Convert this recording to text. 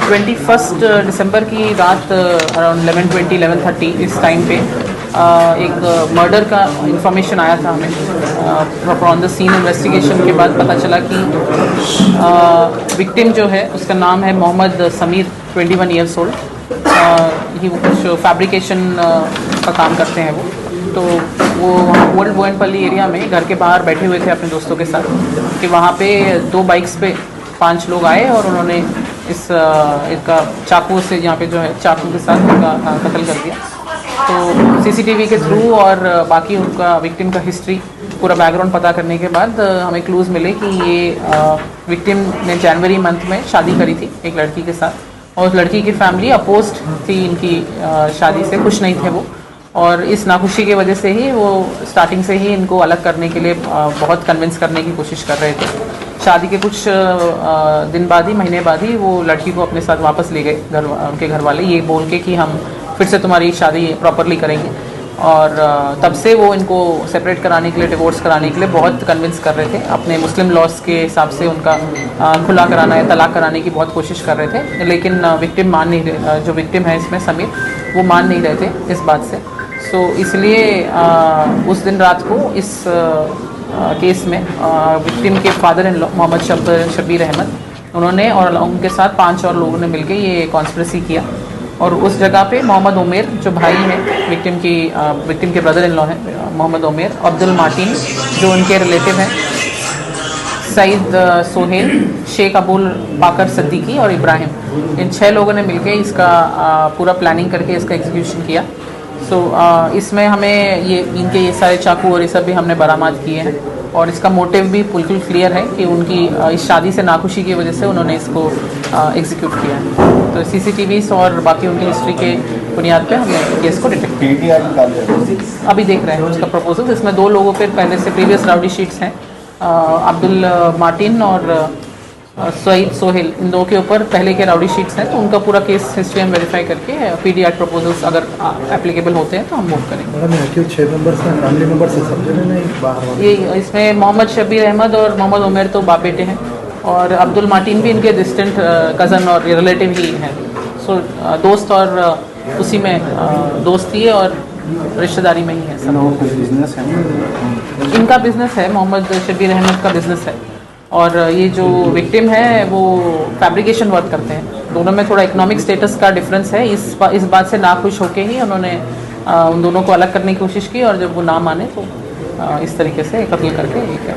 21 दिसंबर की रात अराउंड 11:20 11:30 इस टाइम पे एक मर्डर का इंफॉर्मेशन आया था हमें। ऑन द सीन इन्वेस्टिगेशन के बाद पता चला कि विक्टिम जो है उसका नाम है मोहम्मद समीर, 21 ईयर्स ओल्ड। ही कुछ फैब्रिकेशन का काम करते हैं वो। तो वो वहाँ ओल्ड बोयनपल्ली एरिया में घर के बाहर बैठे हुए थे अपने दोस्तों के साथ कि वहाँ पे 2 बाइक्स पे 5 लोग आए और उन्होंने इसका चाकू से यहाँ पे जो है चाकू के साथ उनका कत्ल कर दिया। तो सीसीटीवी के थ्रू और बाकी उनका विक्टिम का हिस्ट्री पूरा बैकग्राउंड पता करने के बाद हमें क्लूज़ मिले कि ये विक्टिम ने जनवरी मंथ में शादी करी थी एक लड़की के साथ और उस लड़की की फैमिली अपोज्ड थी इनकी शादी से, खुश नहीं थे वो। और इस नाखुशी की वजह से ही वो स्टार्टिंग से ही इनको अलग करने के लिए बहुत कन्विंस करने की कोशिश कर रहे थे। शादी के कुछ दिन बाद ही, महीने बाद ही वो लड़की को अपने साथ वापस ले गए उनके घर वाले, ये बोल के कि हम फिर से तुम्हारी शादी प्रॉपरली करेंगे। और तब से वो इनको सेपरेट कराने के लिए, डिवोर्स कराने के लिए बहुत कन्विंस कर रहे थे। अपने मुस्लिम लॉज के हिसाब से उनका खुला कराना या तलाक कराने की बहुत कोशिश कर रहे थे, लेकिन विक्टिम मान नहीं रहे, जो विक्टिम है इसमें समीर, वो मान नहीं रहे थे इस बात से। सो इसलिए उस दिन रात को इस केस में विक्टिम के father in law Mohammad Shabbir Ahmed, उन्होंने और उनके साथ 5 और लोगों ने मिलकर ये कॉन्स्पिरेसी किया। और उस जगह पे मोहम्मद उमेर जो भाई हैं विक्टिम के ब्रदर इन लॉ हैं, मोहम्मद उमेर, अब्दुल मार्टिन जो उनके रिलेटिव हैं, सईद सोहेल, शेख अबुल बाकर सिद्दीकी और इब्राहिम, इन 6 लोगों ने मिलकर इसका पूरा प्लानिंग करके इसका एग्जीक्यूशन किया। सो इसमें हमें ये सारे चाकू और ये सब भी हमने बरामद किए हैं और इसका मोटिव भी बिल्कुल क्लियर है कि उनकी इस शादी से नाखुशी की वजह से उन्होंने इसको एग्जीक्यूट किया है। तो सीसीटीवीज और बाकी उनकी हिस्ट्री के बुनियाद पे हमने केस को डिटेक्ट किया। अभी देख रहे हैं उसका प्रपोजल। इसमें 2 लोगों पे पहले से प्रीवियस राउडी शीट्स हैं, अब्दुल मार्टिन और सईद सोहेल, इन 2 के ऊपर पहले के राउडी शीट्स हैं। तो उनका पूरा केस हिस्ट्री हम वेरीफाई करके पीडी एक्ट प्रपोजल्स अगर एप्लीकेबल होते हैं तो हम मूव करेंगे। 6 मेंबर्स हैं, फैमिली मेंबर्स हैं, सब जने नहीं बाहर। ये इसमें मोहम्मद शब्बीर अहमद और मोहम्मद उमेर तो बाप बेटे हैं और अब्दुल मार्टिन भी इनके डिस्टेंट कज़न और रिलेटिव ही हैं। सो दोस्त और उसी में दोस्ती और रिश्तेदारी में ही है सब। बिजनेस है, इनका बिजनेस है, मोहम्मद शब्बीर अहमद का बिजनेस है और ये जो विक्टिम है वो फैब्रिकेशन वर्क करते हैं। दोनों में थोड़ा इकोनॉमिक स्टेटस का डिफरेंस है। इस बात से नाखुश होके ही उन्होंने उन दोनों को अलग करने की कोशिश की और जब वो ना माने तो इस तरीके से कत्ल करके ये किया।